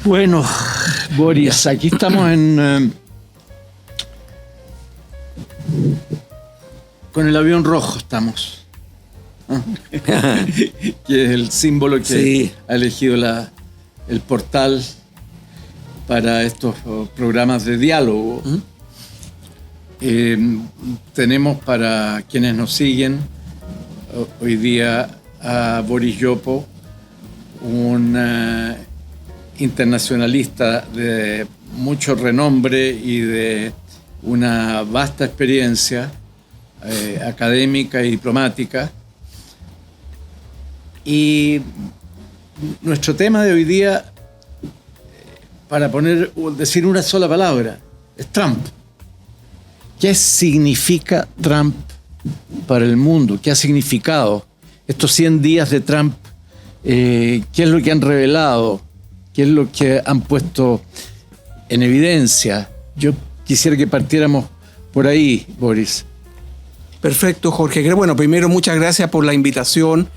Bueno, Boris, aquí estamos con el avión rojo estamos. Que es el símbolo que ha elegido el portal para estos programas de diálogo. Tenemos, para quienes nos siguen hoy día, a Boris Yopo, un internacionalista de mucho renombre y de una vasta experiencia académica y diplomática. Y nuestro tema de hoy día, para decir una sola palabra, es Trump. ¿Qué significa Trump para el mundo? ¿Qué ha significado estos 100 días de Trump? ¿Qué es lo que han revelado? ¿Qué es lo que han puesto en evidencia? Yo quisiera que partiéramos por ahí, Boris. Perfecto, Jorge. Bueno, primero, muchas gracias por la invitación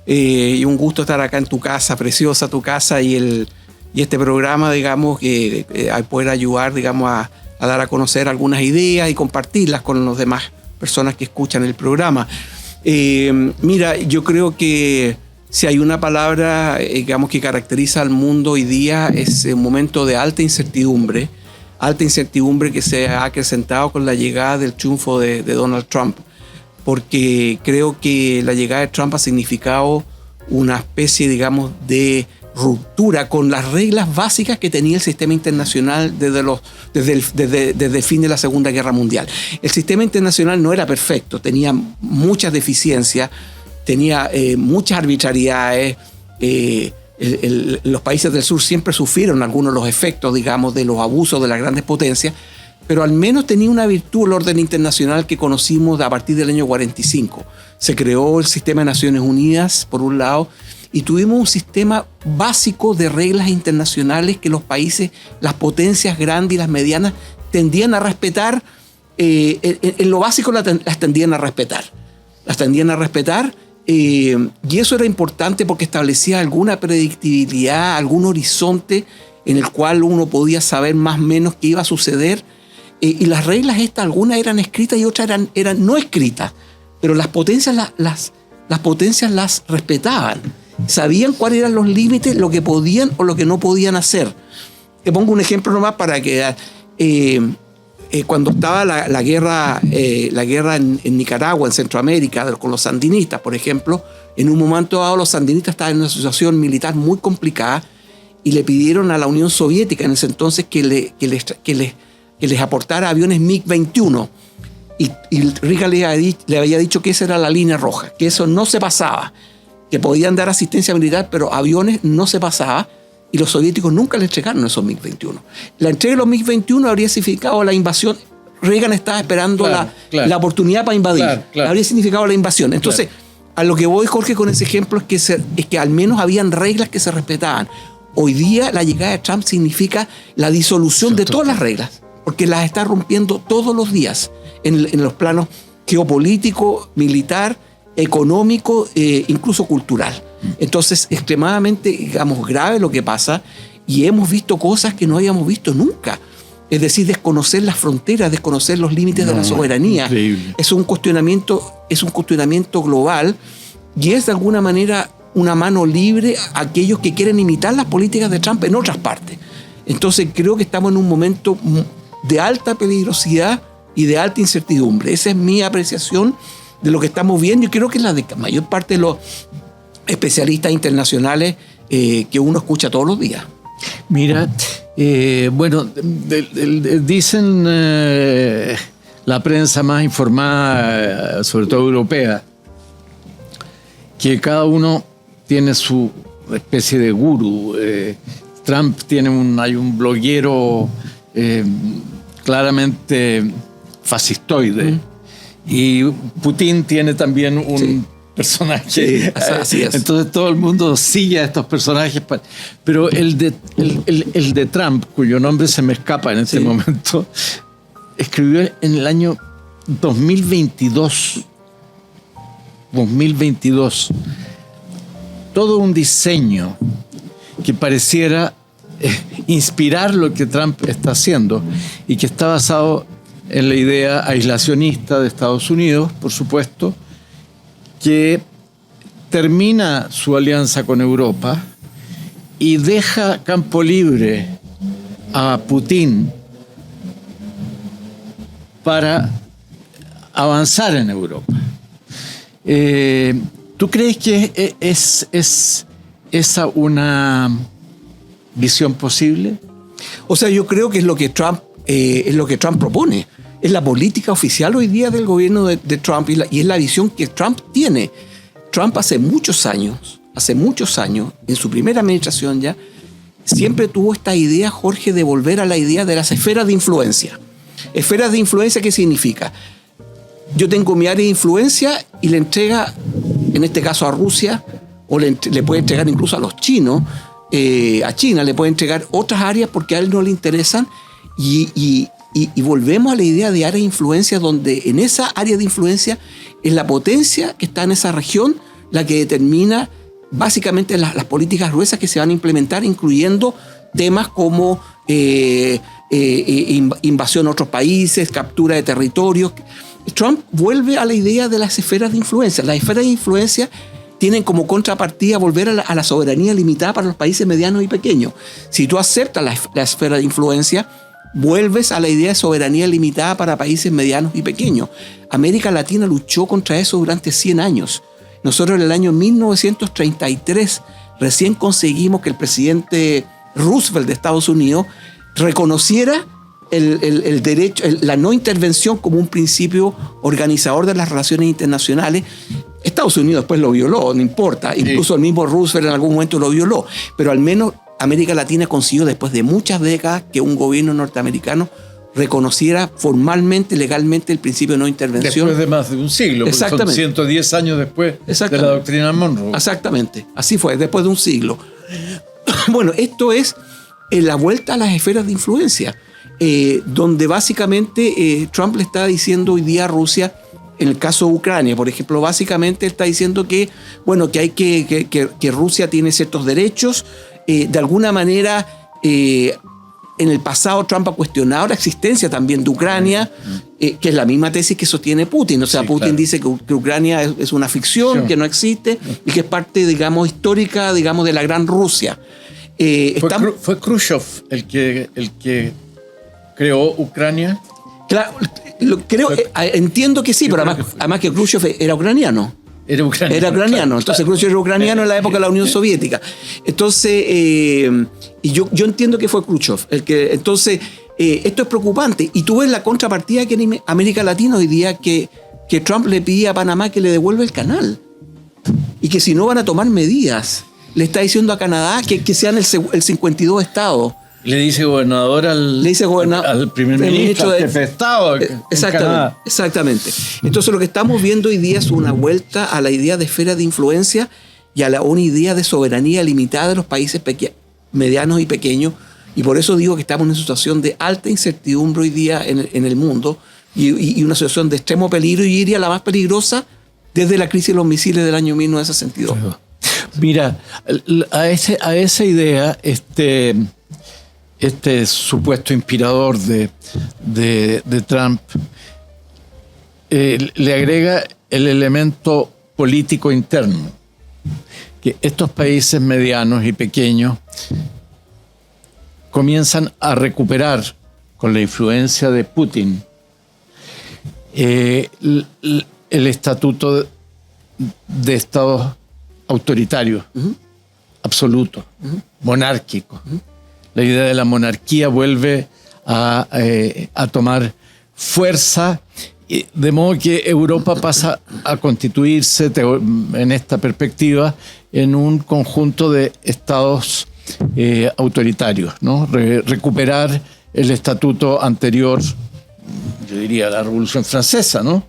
y un gusto estar acá en tu casa, preciosa tu casa, y este programa, digamos, que poder ayudar, digamos, a dar a conocer algunas ideas y compartirlas con las demás personas que escuchan el programa. Mira, yo creo que si hay una palabra, digamos, que caracteriza al mundo hoy día, es un momento de alta incertidumbre que se ha acrecentado con la llegada del triunfo de Donald Trump, porque creo que la llegada de Trump ha significado una especie, digamos, de ruptura con las reglas básicas que tenía el sistema internacional desde el fin de la Segunda Guerra Mundial. El sistema internacional no era perfecto, tenía muchas deficiencias, tenía muchas arbitrariedades. Los países del sur siempre sufrieron algunos de los efectos, digamos, de los abusos de las grandes potencias, pero al menos tenía una virtud el orden internacional que conocimos a partir del año 45. Se creó el sistema de Naciones Unidas, por un lado, y tuvimos un sistema básico de reglas internacionales que los países, las potencias grandes y las medianas, tendían a respetar. En lo básico las tendían a respetar. Y eso era importante porque establecía alguna predictibilidad, algún horizonte en el cual uno podía saber más o menos qué iba a suceder. Y las reglas estas, algunas eran escritas y otras eran no escritas, pero las potencias las respetaban. Sabían cuáles eran los límites, lo que podían o lo que no podían hacer. Te pongo un ejemplo nomás para que cuando estaba la guerra en Nicaragua, en Centroamérica, con los sandinistas, por ejemplo, en un momento dado los sandinistas estaban en una situación militar muy complicada y le pidieron a la Unión Soviética en ese entonces que les aportara aviones MiG-21. Y Reagan le había dicho que esa era la línea roja, que eso no se pasaba, que podían dar asistencia militar, pero aviones no se pasaba, y los soviéticos nunca le entregaron esos MiG-21. La entrega de los MiG-21 habría significado la invasión. Reagan estaba esperando la oportunidad para invadir. Habría significado la invasión. Entonces, a lo que voy, Jorge, con ese ejemplo es que al menos habían reglas que se respetaban. Hoy día la llegada de Trump significa la disolución de todas las reglas, porque las está rompiendo todos los días en los planos geopolítico, militar, económico, incluso cultural. Entonces, extremadamente, digamos, grave lo que pasa, y hemos visto cosas que no habíamos visto nunca. Es decir, desconocer las fronteras, desconocer los límites de la soberanía. Increíble. Es un cuestionamiento global, y es de alguna manera una mano libre a aquellos que quieren imitar las políticas de Trump en otras partes. Entonces, creo que estamos en un momento de alta peligrosidad y de alta incertidumbre. Esa es mi apreciación de lo que estamos viendo, y creo que es la de la mayor parte de los especialistas internacionales que uno escucha todos los días. Mira, bueno, dicen la prensa más informada, sobre todo europea, que cada uno tiene su especie de gurú. Trump hay un bloguero claramente fascistoide, y Putin tiene también un personaje. Sí, así es. Entonces todo el mundo sigue a estos personajes. Pero el de Trump, cuyo nombre se me escapa en este momento, escribió en el año 2022 todo un diseño que pareciera inspirar lo que Trump está haciendo y que está basado en la idea aislacionista de Estados Unidos, por supuesto, que termina su alianza con Europa y deja campo libre a Putin para avanzar en Europa. ¿Tú crees que es esa una visión posible? O sea, yo creo que es lo que Trump propone. Es la política oficial hoy día del gobierno de Trump y es la visión que Trump tiene. Trump hace muchos años, en su primera administración ya, siempre tuvo esta idea, Jorge, de volver a la idea de las esferas de influencia. ¿Esferas de influencia qué significa? Yo tengo mi área de influencia y le entrega, en este caso a Rusia, o le puede entregar incluso a los chinos, a China le puede entregar otras áreas porque a él no le interesan y volvemos a la idea de área de influencia, donde en esa área de influencia es la potencia que está en esa región la que determina básicamente las políticas gruesas que se van a implementar, incluyendo temas como invasión a otros países, captura de territorios. Trump vuelve a la idea de las esferas de influencia. Las esferas de influencia tienen como contrapartida volver a la soberanía limitada para los países medianos y pequeños. Si tú aceptas la esfera de influencia, vuelves a la idea de soberanía limitada para países medianos y pequeños. América Latina luchó contra eso durante 100 años. Nosotros en el año 1933 recién conseguimos que el presidente Roosevelt de Estados Unidos reconociera el derecho, la no intervención como un principio organizador de las relaciones internacionales. Estados Unidos después lo violó, no importa. Incluso el mismo Roosevelt en algún momento lo violó. Pero al menos América Latina consiguió, después de muchas décadas, que un gobierno norteamericano reconociera formalmente, legalmente, el principio de no intervención. Después de más de un siglo, porque son 110 años después de la doctrina Monroe. Exactamente, así fue, después de un siglo. Bueno, esto es la vuelta a las esferas de influencia, donde básicamente Trump le está diciendo hoy día a Rusia, en el caso de Ucrania, por ejemplo, básicamente está diciendo que, bueno, que hay que Rusia tiene ciertos derechos. De alguna manera, en el pasado Trump ha cuestionado la existencia también de Ucrania, que es la misma tesis que sostiene Putin. O sea, sí, Putin dice que Ucrania es una ficción, que no existe y que es parte, digamos, histórica, digamos, de la gran Rusia. ¿Fue Khrushchev el que creó Ucrania? Claro, entiendo que sí, pero además que Khrushchev era ucraniano. Era ucraniano. Entonces Khrushchev era ucraniano en la época de la Unión Soviética. Entonces, y yo entiendo que fue Khrushchev el que. Entonces, esto es preocupante. Y tú ves la contrapartida que en América Latina hoy día que Trump le pide a Panamá que le devuelva el canal. Y que si no van a tomar medidas, le está diciendo a Canadá que sean el 52 estados. Le dice gobernador al primer ministro, al jefe de Estado. Exactamente. Entonces lo que estamos viendo hoy día es una vuelta a la idea de esfera de influencia y a una idea de soberanía limitada de los países medianos y pequeños. Y por eso digo que estamos en una situación de alta incertidumbre hoy día en el mundo y una situación de extremo peligro, y diría la más peligrosa desde la crisis de los misiles del año 1962. Mira, a esa idea, este supuesto inspirador de Trump le agrega el elemento político interno, que estos países medianos y pequeños comienzan a recuperar con la influencia de Putin el estatuto de estados autoritarios, absolutos, monárquicos. La idea de la monarquía vuelve a tomar fuerza, de modo que Europa pasa a constituirse, en esta perspectiva, en un conjunto de estados autoritarios, ¿no? Recuperar el estatuto anterior, yo diría, a la Revolución Francesa, ¿no?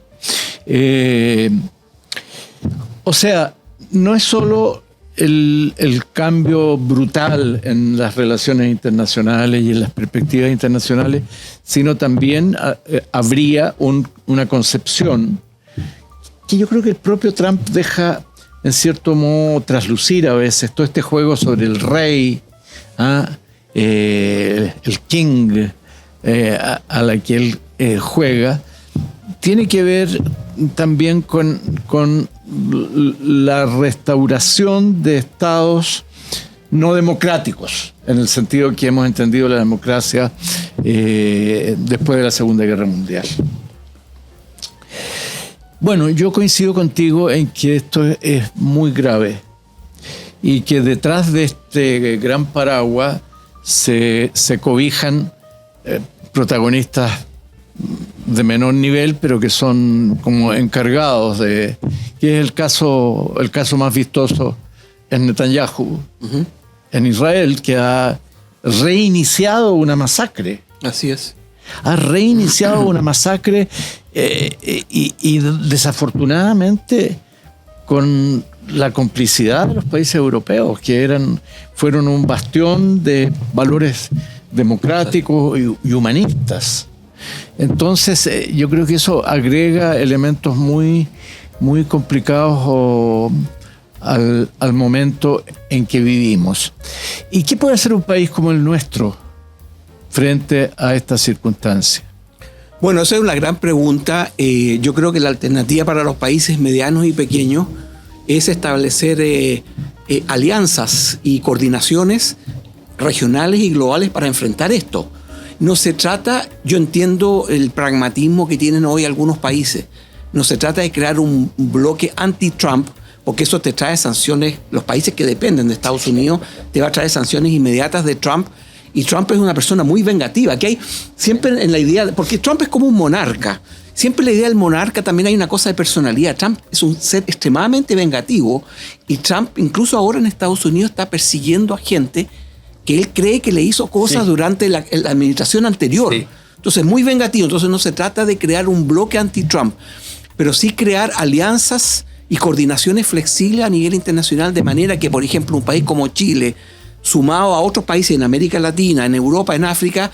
O sea, no es solo el cambio brutal en las relaciones internacionales y en las perspectivas internacionales, sino también habría una concepción que yo creo que el propio Trump deja en cierto modo traslucir a veces, todo este juego sobre el rey, el King a la que él juega, tiene que ver también con la restauración de estados no democráticos, en el sentido que hemos entendido la democracia después de la Segunda Guerra Mundial. Bueno, yo coincido contigo en que esto es muy grave y que detrás de este gran paraguas se cobijan protagonistas de menor nivel, pero que son como encargados de... que es el caso más vistoso en Netanyahu, en Israel, que ha reiniciado una masacre. Así es. Ha reiniciado una masacre y desafortunadamente con la complicidad de los países europeos, que fueron un bastión de valores democráticos y humanistas. Entonces, yo creo que eso agrega elementos muy, muy complicados al momento en que vivimos. ¿Y qué puede hacer un país como el nuestro frente a estas circunstancias? Bueno, esa es una gran pregunta. Yo creo que la alternativa para los países medianos y pequeños es establecer alianzas y coordinaciones regionales y globales para enfrentar esto. No se trata, yo entiendo el pragmatismo que tienen hoy algunos países, no se trata de crear un bloque anti-Trump, porque eso te trae sanciones, los países que dependen de Estados Unidos te va a traer sanciones inmediatas de Trump, y Trump es una persona muy vengativa, que hay siempre en la idea, porque Trump es como un monarca, siempre en la idea del monarca también hay una cosa de personalidad. Trump es un ser extremadamente vengativo, y Trump incluso ahora en Estados Unidos está persiguiendo a gente que él cree que le hizo cosas durante la administración anterior. Sí. Entonces, muy vengativo. Entonces, no se trata de crear un bloque anti-Trump, pero sí crear alianzas y coordinaciones flexibles a nivel internacional, de manera que, por ejemplo, un país como Chile, sumado a otros países en América Latina, en Europa, en África,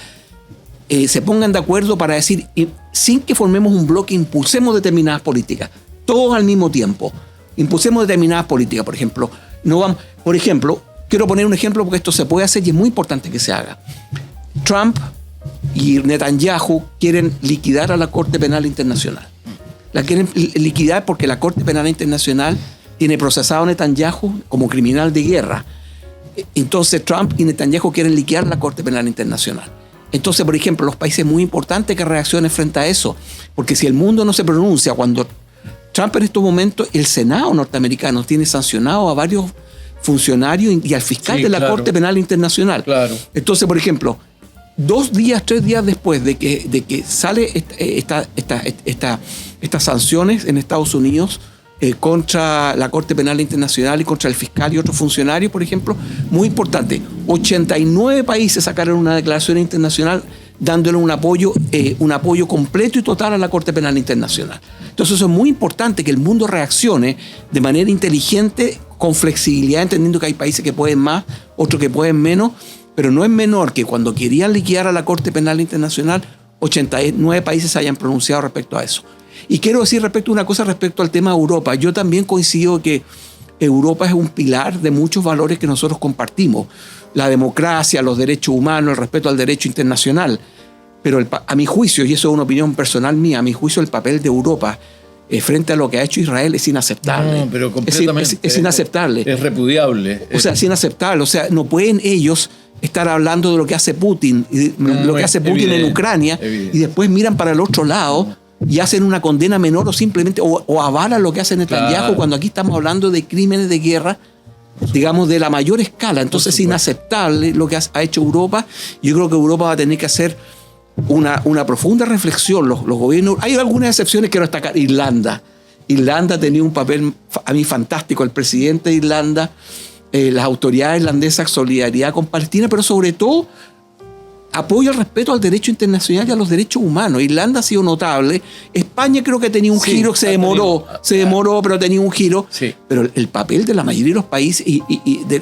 se pongan de acuerdo para decir, sin que formemos un bloque, impulsemos determinadas políticas, todos al mismo tiempo. Impulsemos determinadas políticas, por ejemplo. Quiero poner un ejemplo porque esto se puede hacer y es muy importante que se haga. Trump y Netanyahu quieren liquidar a la Corte Penal Internacional. La quieren liquidar porque la Corte Penal Internacional tiene procesado a Netanyahu como criminal de guerra. Entonces Trump y Netanyahu quieren liquidar la Corte Penal Internacional. Entonces, por ejemplo, los países muy importantes que reaccionen frente a eso, porque si el mundo no se pronuncia, cuando Trump en estos momentos, el Senado norteamericano tiene sancionado a varios funcionarios y al fiscal de la Corte Penal Internacional. Claro. Entonces, por ejemplo, 3 días después de que sale estas sanciones en Estados Unidos contra la Corte Penal Internacional y contra el fiscal y otros funcionarios, por ejemplo, muy importante, 89 países sacaron una declaración internacional dándole un apoyo completo y total a la Corte Penal Internacional. Entonces eso es muy importante, que el mundo reaccione de manera inteligente, con flexibilidad, entendiendo que hay países que pueden más, otros que pueden menos, pero no es menor que cuando querían liquidar a la Corte Penal Internacional, 89 países se hayan pronunciado respecto a eso. Y quiero decir una cosa respecto al tema de Europa. Yo también coincido que Europa es un pilar de muchos valores que nosotros compartimos. La democracia, los derechos humanos, el respeto al derecho internacional. Pero a mi juicio, y eso es una opinión personal mía, a mi juicio el papel de Europa frente a lo que ha hecho Israel es inaceptable. No, pero completamente. Es inaceptable. Es repudiable. O sea, es inaceptable. O sea, no pueden ellos estar hablando de lo que hace Putin, lo que hace Putin en Ucrania, y después miran para el otro lado y hacen una condena menor o simplemente o avalan lo que hace Netanyahu, cuando aquí estamos hablando de crímenes de guerra, digamos, de la mayor escala. Entonces es inaceptable lo que ha hecho Europa. Yo creo que Europa va a tener que hacer una profunda reflexión. Los gobiernos, hay algunas excepciones, quiero destacar. Irlanda ha tenido un papel a mí fantástico, el presidente de Irlanda, las autoridades irlandesas, solidaridad con Palestina, pero sobre todo apoyo al respeto al derecho internacional y a los derechos humanos. Irlanda ha sido notable. España creo que tenía un giro, se demoró, pero tenía un giro. Sí. Pero el papel de la mayoría de los países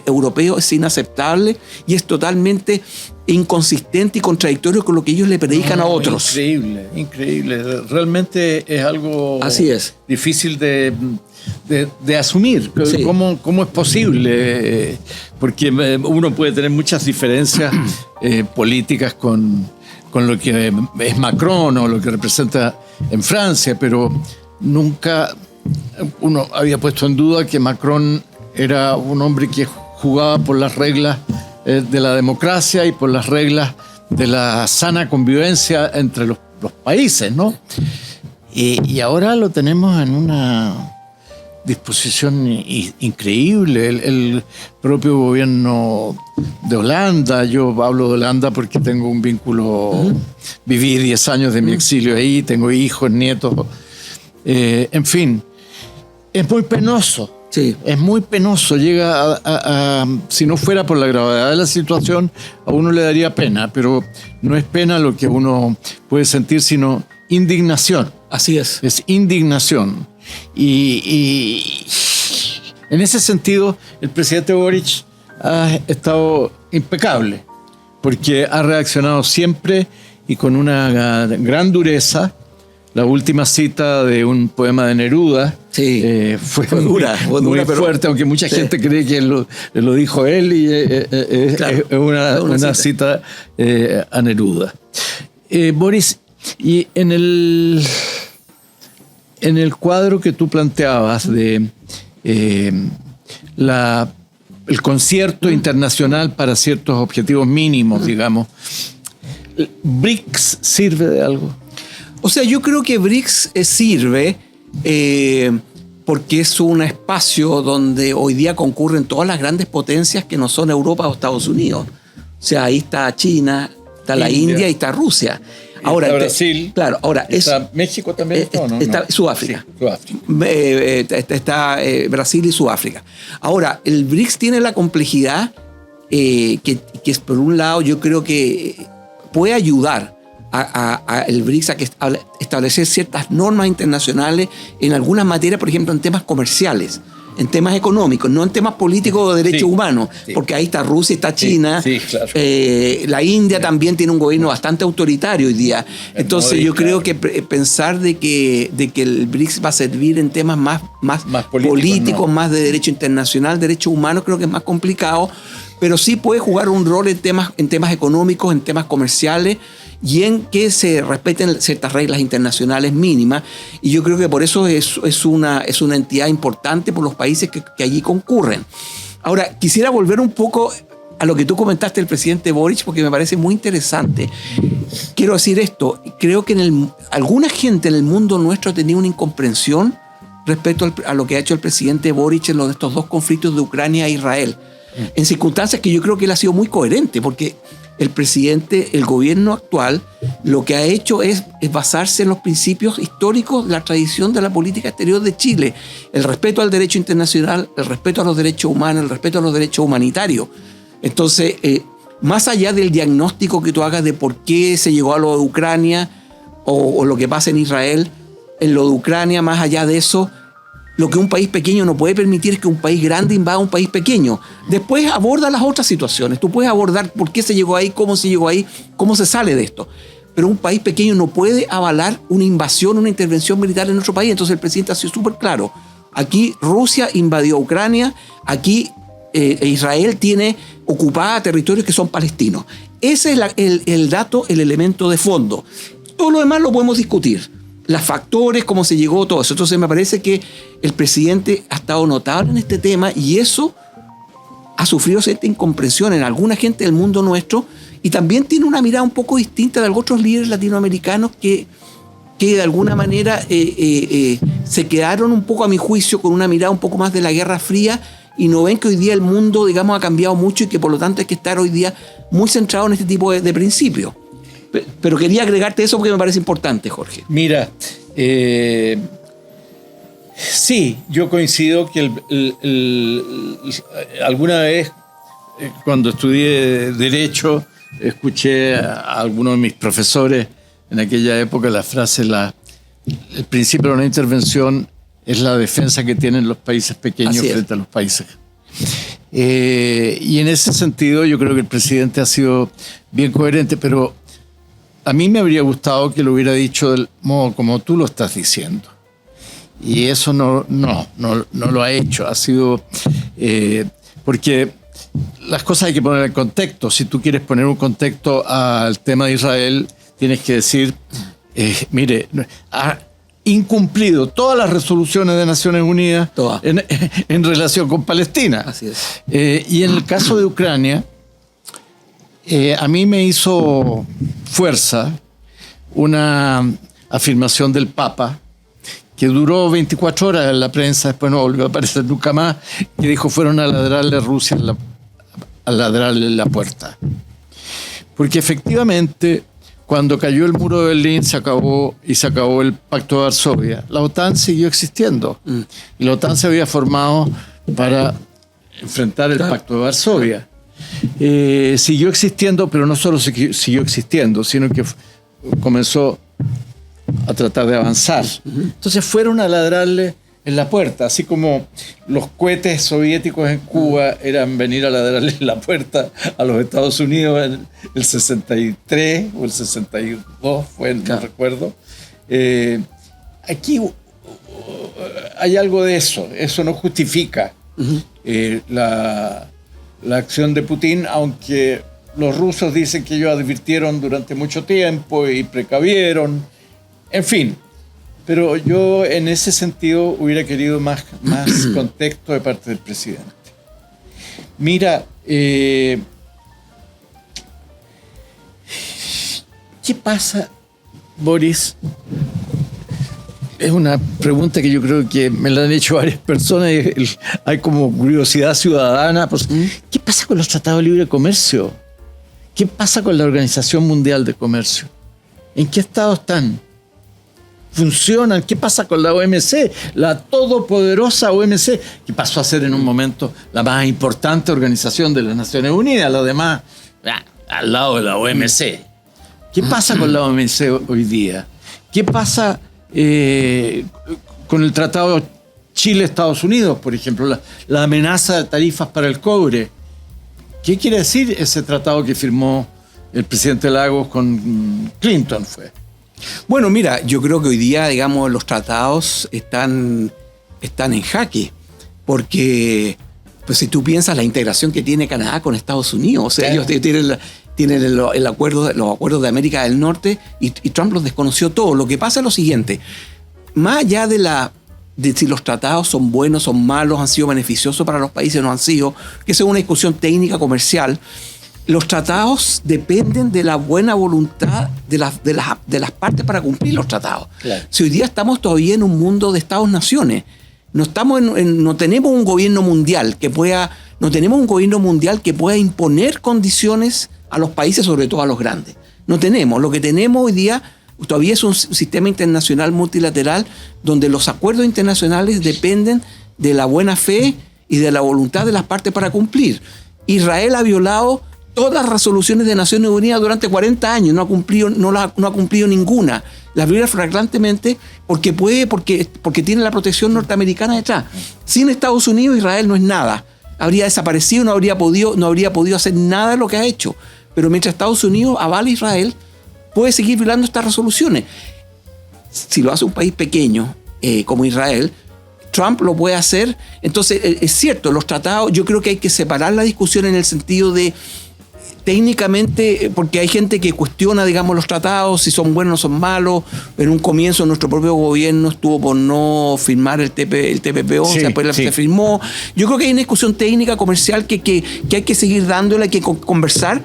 europeos es inaceptable y es totalmente inconsistente y contradictorio con lo que ellos le predican a otros. Increíble. Realmente es algo Así es. Difícil de asumir. Sí. ¿Cómo es posible? Porque uno puede tener muchas diferencias políticas con lo que es Macron o lo que representa en Francia, pero nunca uno había puesto en duda que Macron era un hombre que jugaba por las reglas de la democracia y por las reglas de la sana convivencia entre los países, ¿no? Y ahora lo tenemos en una disposición increíble. El propio gobierno de Holanda, yo hablo de Holanda porque tengo un vínculo, viví 10 años de mi exilio ahí, tengo hijos, nietos, en fin, es muy penoso. Sí. Es muy penoso, llega si no fuera por la gravedad de la situación, a uno le daría pena, pero no es pena lo que uno puede sentir, sino indignación. Así es. Es indignación. Y en ese sentido, el presidente Boric ha estado impecable, porque ha reaccionado siempre y con una gran dureza. La última cita de un poema de Neruda fue dura, muy fuerte, aunque mucha gente cree que lo dijo él y claro, es una cita a Neruda. Boris, y en el cuadro que tú planteabas de el concierto internacional para ciertos objetivos mínimos, digamos, ¿BRICS sirve de algo? O sea, yo creo que BRICS sirve porque es un espacio donde hoy día concurren todas las grandes potencias que no son Europa o Estados Unidos. O sea, ahí está China, está la India y está Rusia. Ahora, está Brasil. Claro, ahora está México también. Está Sudáfrica. Sí, Sudáfrica. Está Brasil y Sudáfrica. Ahora, el BRICS tiene la complejidad que es, por un lado, yo creo que puede ayudar a el BRICS a establecer ciertas normas internacionales en algunas materias, por ejemplo, en temas comerciales, en temas económicos, no en temas políticos o de derechos humanos, porque ahí está Rusia, está China, claro. La India también tiene un gobierno bastante autoritario hoy día. Entonces yo creo que pensar de que el BRICS va a servir en temas más políticos, más de derecho internacional, derechos humanos, creo que es más complicado, pero sí puede jugar un rol en temas económicos, en temas comerciales, y en que se respeten ciertas reglas internacionales mínimas. Y yo creo que por eso es una entidad importante por los países que allí concurren. Ahora, quisiera volver un poco a lo que tú comentaste del presidente Boric, porque me parece muy interesante. Quiero decir esto, creo que alguna gente en el mundo nuestro ha tenido una incomprensión respecto a lo que ha hecho el presidente Boric en estos dos conflictos de Ucrania e Israel, en circunstancias que yo creo que él ha sido muy coherente, porque el gobierno actual, lo que ha hecho es basarse en los principios históricos, la tradición de la política exterior de Chile, el respeto al derecho internacional, el respeto a los derechos humanos, el respeto a los derechos humanitarios. Entonces, más allá del diagnóstico que tú hagas de por qué se llegó a lo de Ucrania o lo que pasa en Israel, en lo de Ucrania, más allá de eso, lo que un país pequeño no puede permitir es que un país grande invada a un país pequeño. Después aborda las otras situaciones. Tú puedes abordar por qué se llegó ahí, cómo se llegó ahí, cómo se sale de esto. Pero un país pequeño no puede avalar una invasión, una intervención militar en otro país. Entonces el presidente ha sido súper claro. Aquí Rusia invadió Ucrania, aquí Israel tiene ocupada territorios que son palestinos. Ese es el dato, el elemento de fondo. Todo lo demás lo podemos discutir. Los factores, cómo se llegó, todo eso. Entonces me parece que el presidente ha estado notable en este tema y eso ha sufrido cierta incomprensión en alguna gente del mundo nuestro y también tiene una mirada un poco distinta de otros líderes latinoamericanos que de alguna manera se quedaron un poco, a mi juicio, con una mirada un poco más de la Guerra Fría y no ven que hoy día el mundo, digamos, ha cambiado mucho y que por lo tanto hay que estar hoy día muy centrado en este tipo de principios. Pero quería agregarte eso porque me parece importante, Jorge. Mira, sí, yo coincido que alguna vez cuando estudié Derecho escuché a algunos de mis profesores en aquella época la frase, el principio de una intervención es la defensa que tienen los países pequeños frente a los países. Y en ese sentido yo creo que el presidente ha sido bien coherente, pero a mí me habría gustado que lo hubiera dicho del modo como tú lo estás diciendo. Y eso no lo ha hecho. Ha sido porque las cosas hay que poner en contexto. Si tú quieres poner un contexto al tema de Israel, tienes que decir, mire, ha incumplido todas las resoluciones de Naciones Unidas en relación con Palestina. Así es. Y en el caso de Ucrania, a mí me hizo fuerza una afirmación del Papa que duró 24 horas en la prensa, después no volvió a aparecer nunca más, que dijo: fueron a ladrarle a Rusia, a ladrarle la puerta. Porque efectivamente, cuando cayó el muro de Berlín, se acabó el Pacto de Varsovia. La OTAN siguió existiendo. Y la OTAN se había formado para enfrentar el Pacto de Varsovia. Siguió existiendo, pero no solo siguió existiendo, sino que comenzó a tratar de avanzar. Entonces fueron a ladrarle en la puerta, así como los cohetes soviéticos en Cuba eran venir a ladrarle en la puerta a los Estados Unidos en el 63 o el 62, no recuerdo. Aquí hay algo de eso. Eso no justifica la acción de Putin, aunque los rusos dicen que ellos advirtieron durante mucho tiempo y precavieron. En fin, pero yo en ese sentido hubiera querido más contexto de parte del presidente. Mira, ¿qué pasa, Boris? Es una pregunta que yo creo que me la han hecho varias personas y hay como curiosidad ciudadana. Pues, ¿qué pasa con los tratados de libre comercio? ¿Qué pasa con la Organización Mundial de Comercio? ¿En qué estado están? ¿Funcionan? ¿Qué pasa con la OMC? La todopoderosa OMC, que pasó a ser en un momento la más importante organización de las Naciones Unidas, lo demás al lado de la OMC. ¿Qué pasa con la OMC hoy día? ¿Qué pasa con el tratado Chile-Estados Unidos, por ejemplo, la amenaza de tarifas para el cobre? ¿Qué quiere decir ese tratado que firmó el presidente Lagos con Clinton? Bueno, mira, yo creo que hoy día, digamos, los tratados están en jaque, porque pues, si tú piensas la integración que tiene Canadá con Estados Unidos, o sea, ellos tienen los acuerdos de América del Norte y Trump los desconoció todos. Lo que pasa es lo siguiente: más allá de si los tratados son buenos, son malos, han sido beneficiosos para los países o no han sido, que es una discusión técnica, comercial, los tratados dependen de la buena voluntad de las partes para cumplir los tratados. Claro. Si hoy día estamos todavía en un mundo de Estados-naciones, no tenemos un gobierno mundial que pueda imponer condiciones a los países, sobre todo a los grandes. No tenemos. Lo que tenemos hoy día todavía es un sistema internacional multilateral donde los acuerdos internacionales dependen de la buena fe y de la voluntad de las partes para cumplir. Israel ha violado todas las resoluciones de Naciones Unidas durante 40 años, no ha cumplido ninguna. Las viola flagrantemente porque tiene la protección norteamericana detrás. Sin Estados Unidos, Israel no es nada. Habría desaparecido, no habría podido hacer nada de lo que ha hecho. Pero mientras Estados Unidos avala a Israel, puede seguir violando estas resoluciones. Si lo hace un país pequeño como Israel, Trump lo puede hacer. Entonces, es cierto, los tratados, yo creo que hay que separar la discusión en el sentido de técnicamente, porque hay gente que cuestiona, digamos, los tratados, si son buenos o son malos. En un comienzo nuestro propio gobierno estuvo por no firmar el TPP-11, después se firmó. Yo creo que hay una discusión técnica, comercial, que hay que seguir dándola, hay que conversar.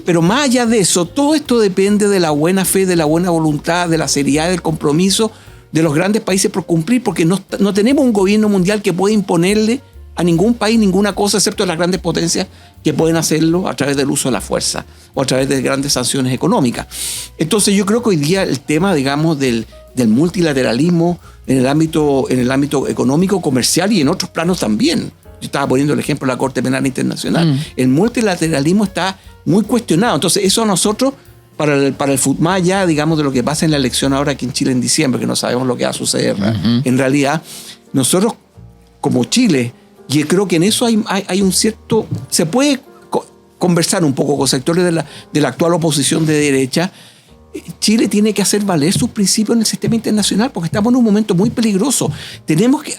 Pero más allá de eso, todo esto depende de la buena fe, de la buena voluntad, de la seriedad, del compromiso de los grandes países por cumplir, porque no tenemos un gobierno mundial que pueda imponerle a ningún país ninguna cosa, excepto las grandes potencias que pueden hacerlo a través del uso de la fuerza o a través de grandes sanciones económicas. Entonces yo creo que hoy día el tema, digamos, del multilateralismo en el ámbito económico, comercial y en otros planos también. Yo estaba poniendo el ejemplo de la Corte Penal Internacional. El multilateralismo está muy cuestionado. Entonces eso a nosotros, para el futuro, más allá, digamos, de lo que pasa en la elección ahora aquí en Chile en diciembre, que no sabemos lo que va a suceder, en realidad, nosotros como Chile, y creo que en eso hay un cierto... Se puede conversar un poco con sectores de la actual oposición de derecha Chile tiene que hacer valer sus principios en el sistema internacional porque estamos en un momento muy peligroso.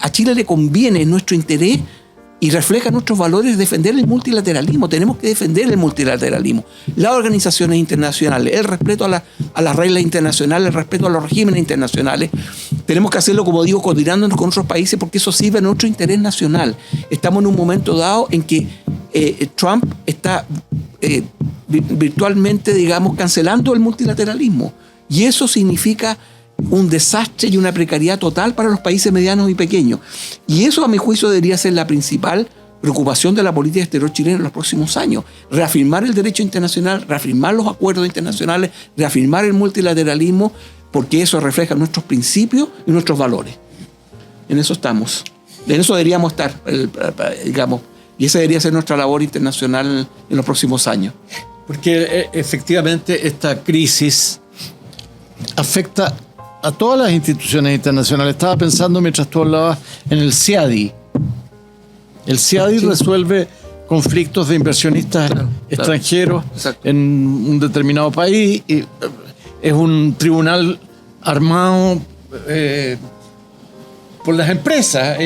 A Chile le conviene, en nuestro interés y refleja nuestros valores, defender el multilateralismo. Tenemos que defender el multilateralismo, las organizaciones internacionales, el respeto a las reglas internacionales, el respeto a los regímenes internacionales. Tenemos que hacerlo, como digo, coordinándonos con otros países porque eso sirve a nuestro interés nacional. Estamos en un momento dado en que Trump está virtualmente, digamos, cancelando el multilateralismo. Y eso significa un desastre y una precariedad total para los países medianos y pequeños. Y eso, a mi juicio, debería ser la principal preocupación de la política exterior chilena en los próximos años. Reafirmar el derecho internacional, reafirmar los acuerdos internacionales, reafirmar el multilateralismo, porque eso refleja nuestros principios y nuestros valores. En eso estamos. En eso deberíamos estar, digamos. Y esa debería ser nuestra labor internacional en los próximos años. Porque efectivamente esta crisis afecta a todas las instituciones internacionales. Estaba pensando mientras tú hablabas en el CIADI. El CIADI resuelve conflictos de inversionistas extranjeros en un determinado país. Y es un tribunal armado por las empresas.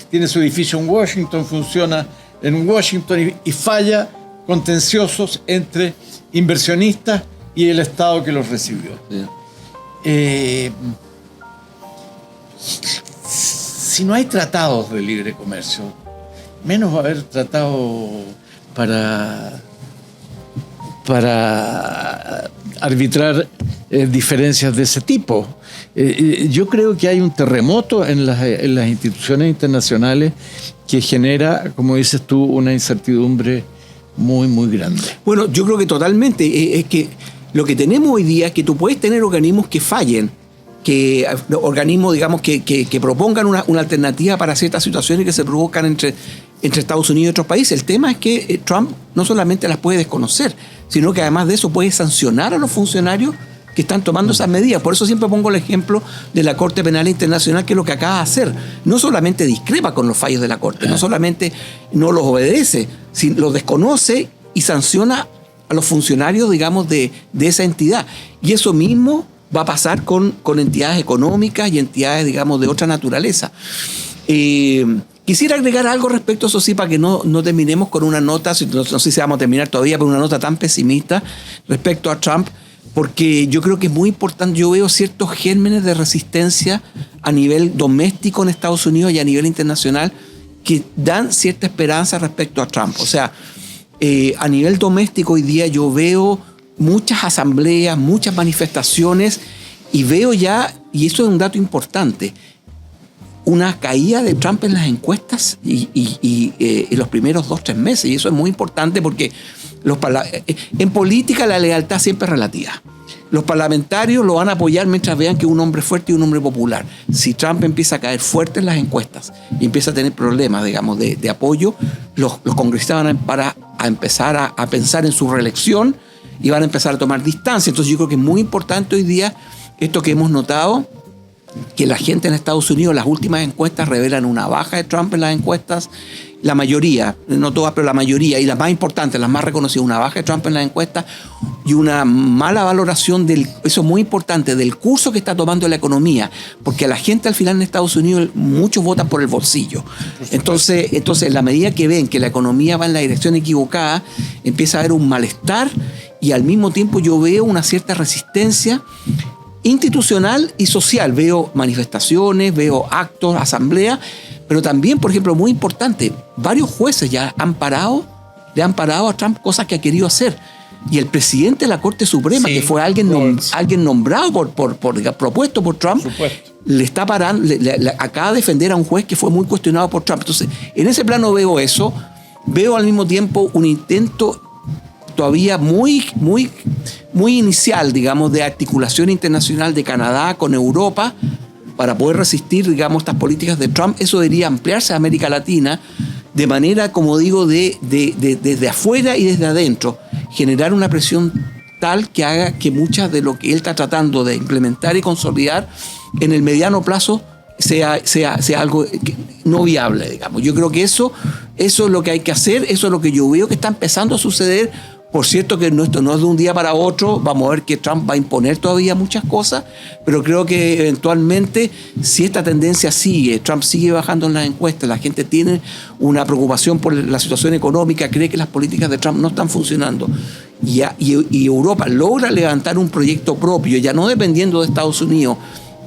Tiene su edificio en Washington, funciona en Washington y falla contenciosos entre inversionistas y el Estado que los recibió. Sí. Si no hay tratados de libre comercio, menos va a haber tratados para arbitrar diferencias de ese tipo. Yo creo que hay un terremoto en las instituciones internacionales que genera, como dices tú, una incertidumbre muy, muy grande. Bueno, yo creo que totalmente. Es que lo que tenemos hoy día es que tú puedes tener organismos que fallen, organismos, digamos, que propongan una alternativa para ciertas situaciones que se provocan entre Estados Unidos y otros países. El tema es que Trump no solamente las puede desconocer, sino que además de eso puede sancionar a los funcionarios que están tomando esas medidas. Por eso siempre pongo el ejemplo de la Corte Penal Internacional, que es lo que acaba de hacer. No solamente discrepa con los fallos de la Corte, no solamente no los obedece, sino los desconoce y sanciona a los funcionarios, digamos, de esa entidad. Y eso mismo va a pasar con entidades económicas y entidades, digamos, de otra naturaleza. Quisiera agregar algo respecto a eso, sí, para que no terminemos con una nota, no sé si vamos a terminar todavía, pero una nota tan pesimista respecto a Trump, porque yo creo que es muy importante. Yo veo ciertos gérmenes de resistencia a nivel doméstico en Estados Unidos y a nivel internacional que dan cierta esperanza respecto a Trump. O sea, a nivel doméstico hoy día yo veo muchas asambleas, muchas manifestaciones y veo ya, y eso es un dato importante, una caída de Trump en las encuestas y en los primeros 2-3 meses. Y eso es muy importante porque en política la lealtad siempre es relativa. Los parlamentarios lo van a apoyar mientras vean que es un hombre fuerte y un hombre popular. Si Trump empieza a caer fuerte en las encuestas y empieza a tener problemas, digamos, de apoyo, los congresistas van a empezar a pensar en su reelección y van a empezar a tomar distancia. Entonces yo creo que es muy importante hoy día esto que hemos notado, que la gente en Estados Unidos, las últimas encuestas revelan una baja de Trump en las encuestas. La mayoría, no todas, pero la mayoría, y las más importantes, las más reconocidas, una baja de Trump en las encuestas y una mala valoración eso es muy importante, del curso que está tomando la economía, porque a la gente al final en Estados Unidos muchos votan por el bolsillo. Entonces, en la medida que ven que la economía va en la dirección equivocada, empieza a haber un malestar y al mismo tiempo yo veo una cierta resistencia institucional y social. Veo manifestaciones, veo actos, asambleas, pero también, por ejemplo, muy importante, varios jueces ya le han parado a Trump cosas que ha querido hacer. Y el presidente de la Corte Suprema, sí, que fue alguien nombrado propuesto por Trump, le está parando, le acaba de defender a un juez que fue muy cuestionado por Trump. Entonces, en ese plano veo eso, veo al mismo tiempo un intento todavía muy, muy, muy inicial, digamos, de articulación internacional de Canadá con Europa para poder resistir, digamos, estas políticas de Trump. Eso debería ampliarse a América Latina de manera, como digo, desde afuera y desde adentro, generar una presión tal que haga que muchas de lo que él está tratando de implementar y consolidar en el mediano plazo sea algo no viable, digamos. Yo creo que eso es lo que hay que hacer, eso es lo que yo veo que está empezando a suceder Por cierto que esto no es de un día para otro, vamos a ver que Trump va a imponer todavía muchas cosas, pero creo que eventualmente, si esta tendencia sigue, Trump sigue bajando en las encuestas, la gente tiene una preocupación por la situación económica, cree que las políticas de Trump no están funcionando, y Europa logra levantar un proyecto propio, ya no dependiendo de Estados Unidos,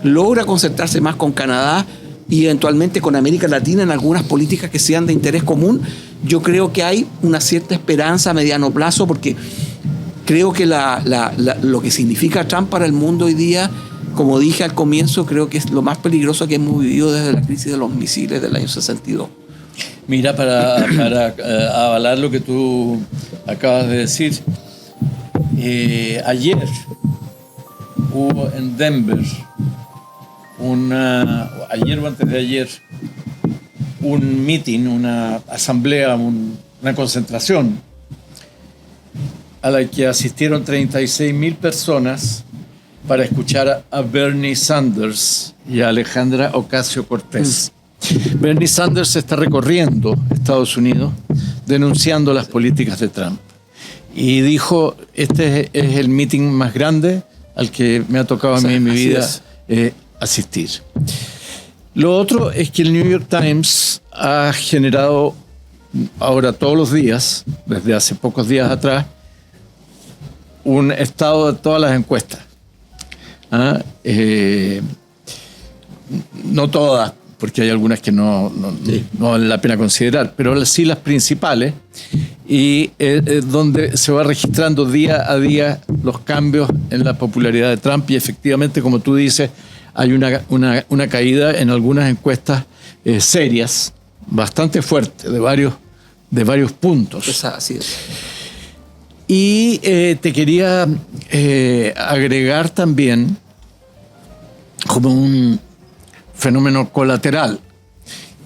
logra concentrarse más con Canadá y eventualmente con América Latina en algunas políticas que sean de interés común, yo creo que hay una cierta esperanza a mediano plazo, porque creo que lo que significa Trump para el mundo hoy día, como dije al comienzo, creo que es lo más peligroso que hemos vivido desde la crisis de los misiles del año 62. Mira, para avalar lo que tú acabas de decir, ayer hubo en Denver ayer o antes de ayer, un meeting, una asamblea, una concentración a la que asistieron 36.000 personas para escuchar a Bernie Sanders y a Alejandra Ocasio-Cortez. Bernie Sanders está recorriendo Estados Unidos denunciando las políticas de Trump. Y dijo, este es el meeting más grande al que me ha tocado a mí en mi vida asistir. Lo otro es que el New York Times ha generado ahora todos los días, desde hace pocos días atrás, un estado de todas las encuestas. No todas, porque hay algunas que no vale la pena considerar, pero sí las principales, y donde se va registrando día a día los cambios en la popularidad de Trump, y efectivamente, como tú dices, hay una caída en algunas encuestas serias, bastante fuerte, de varios puntos. Así es. Y te quería agregar también, como un fenómeno colateral,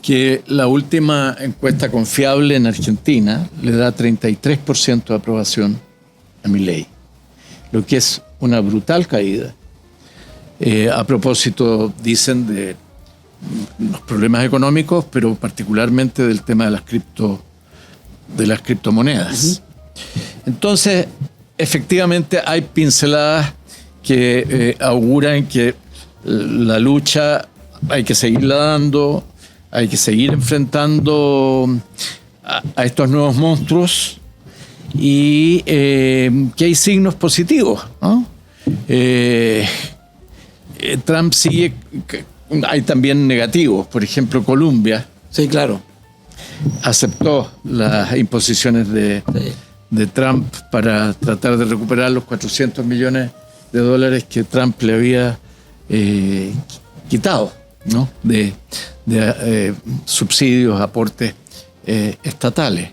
que la última encuesta confiable en Argentina le da 33% de aprobación a Milei, lo que es una brutal caída. A propósito, dicen, de los problemas económicos, pero particularmente del tema de las criptomonedas. Entonces, efectivamente, hay pinceladas que auguran que la lucha hay que seguirla dando, hay que seguir enfrentando a estos nuevos monstruos, y que hay signos positivos, ¿no? Trump sigue, hay también negativos. Por ejemplo, Colombia, sí, claro, aceptó las imposiciones de Trump para tratar de recuperar los $400 millones que Trump le había quitado, ¿no? de subsidios, aportes estatales.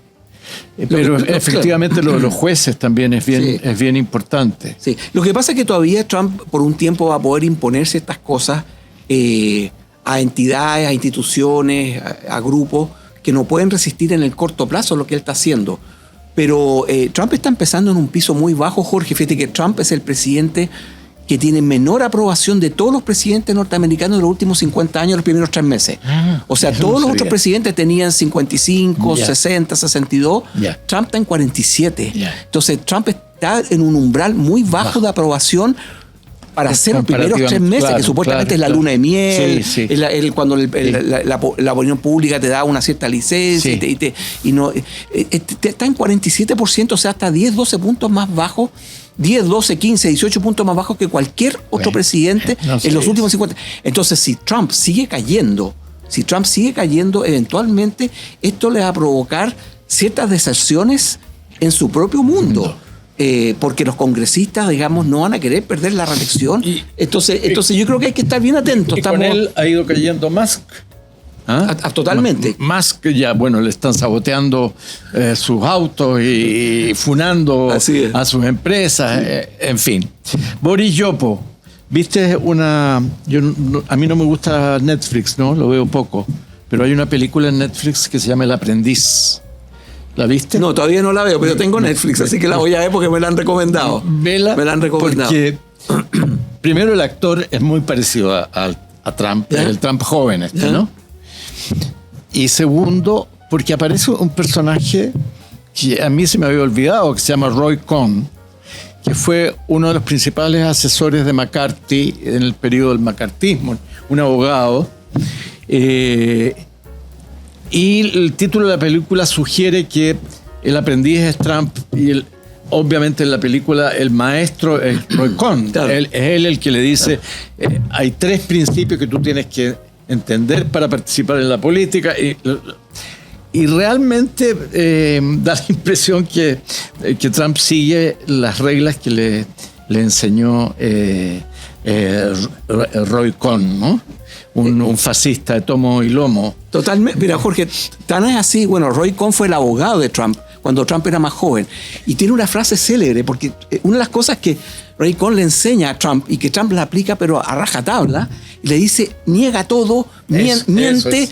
Pero efectivamente claro, los jueces también es bien importante. Sí. Lo que pasa es que todavía Trump por un tiempo va a poder imponer ciertas cosas a entidades, a instituciones, a grupos que no pueden resistir en el corto plazo lo que él está haciendo. Pero Trump está empezando en un piso muy bajo, Jorge. Fíjate que Trump es el presidente que tiene menor aprobación de todos los presidentes norteamericanos de los últimos 50 años, los primeros 3 meses. O sea, todos los otros presidentes tenían 55, 60, 62. Trump está en 47. Entonces, Trump está en un umbral muy bajo de aprobación para hacer los primeros 3 meses, que supuestamente es la luna de miel, cuando la opinión pública te da una cierta licencia, está en 47%, o sea, hasta 10, 12 puntos más bajo, 10, 12, 15, 18 puntos más bajos que cualquier otro presidente en los últimos 50. Entonces, si Trump sigue cayendo, eventualmente esto le va a provocar ciertas deserciones en su propio mundo. Porque los congresistas, digamos, no van a querer perder la reelección. Entonces yo creo que hay que estar bien atentos. Con él ha ido cayendo Musk. Totalmente. Musk ya, le están saboteando sus autos y funando a sus empresas, en fin. Boris Yopo, viste a mí no me gusta Netflix, ¿no? Lo veo poco, pero hay una película en Netflix que se llama El Aprendiz. ¿La viste? No, todavía no la veo, pero tengo Netflix, así que la voy a ver porque me la han recomendado. Vela, me la han recomendado. Porque primero el actor es muy parecido a Trump, el Trump joven ¿no? Y segundo, porque aparece un personaje que a mí se me había olvidado, que se llama Roy Cohn, que fue uno de los principales asesores de McCarthy en el periodo del macartismo, un abogado. Y el título de la película sugiere que el aprendiz es Trump y obviamente en la película el maestro es Roy Cohn. Claro. Es él el que le dice, hay 3 principios que tú tienes que entender para participar en la política. Y realmente da la impresión que Trump sigue las reglas que le enseñó Roy Cohn, ¿no? Un fascista de tomo y lomo. Totalmente. Mira, Jorge, tan es así. Bueno, Roy Cohn fue el abogado de Trump cuando Trump era más joven. Y tiene una frase célebre, porque una de las cosas que Roy Cohn le enseña a Trump y que Trump la aplica, pero a rajatabla, y le dice: niega todo, miente,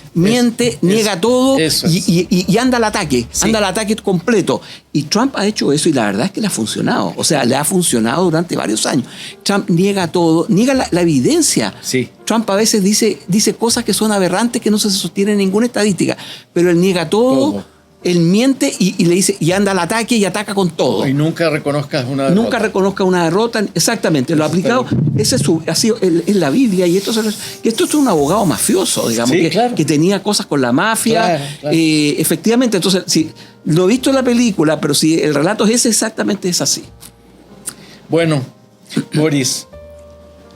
niega todo y anda al ataque, anda al ataque completo. Y Trump ha hecho eso y la verdad es que le ha funcionado. O sea, le ha funcionado durante varios años. Trump niega todo, niega la evidencia. Sí. Trump a veces dice cosas que son aberrantes, que no se sostienen en ninguna estadística, pero él niega todo. Él miente y le dice, y anda al ataque y ataca con todo. Y nunca reconozcas una derrota. Nunca reconozca una derrota. Exactamente, lo ha aplicado. Ese ha sido en la Biblia. Y esto es un abogado mafioso, digamos, sí, claro, que tenía cosas con la mafia. Claro. Efectivamente, entonces, sí, lo he visto en la película, pero si el relato es ese, exactamente es así. Bueno, Boris,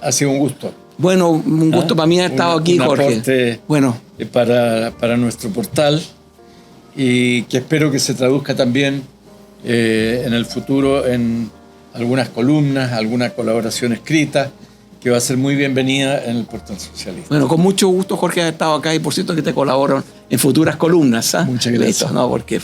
ha sido un gusto. Bueno, un gusto para mí haber estado aquí, Jorge. Bueno, para nuestro portal. Y que espero que se traduzca también en el futuro en algunas columnas, alguna colaboración escrita, que va a ser muy bienvenida en el portal socialista. Bueno, con mucho gusto, Jorge, haber estado acá y por cierto que te colaboro en futuras columnas. Muchas gracias. ¿No? Porque